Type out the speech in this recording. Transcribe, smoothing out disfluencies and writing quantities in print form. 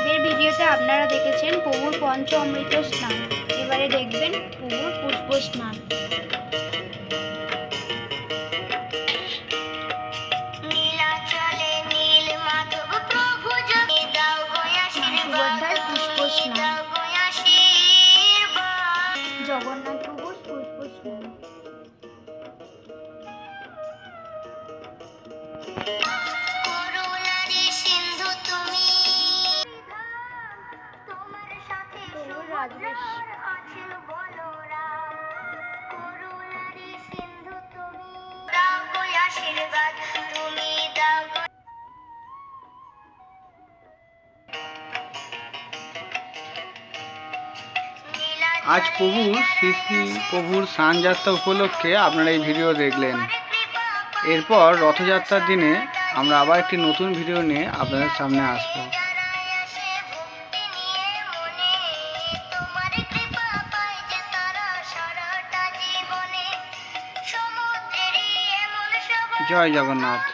আগের ভিডিওতে আপনারা দেখেছেন প্রভুর পঞ্চ অমৃত স্নান, এবারে দেখবেন প্রভুর পুষ্প স্নান। সুভদ্রার পুষ্প স্নান, জগন্নাথ প্রভুর পুষ্প স্নান। আজ প্রভুর শ্রী শ্রী প্রভুর স্নানযাত্রা উপলক্ষে আপনারা এই ভিডিও দেখলেন। এরপর রথযাত্রার দিনে আমরা আবার একটি নতুন ভিডিও নিয়ে আপনাদের সামনে আসবো। জয় জগন্নাথ।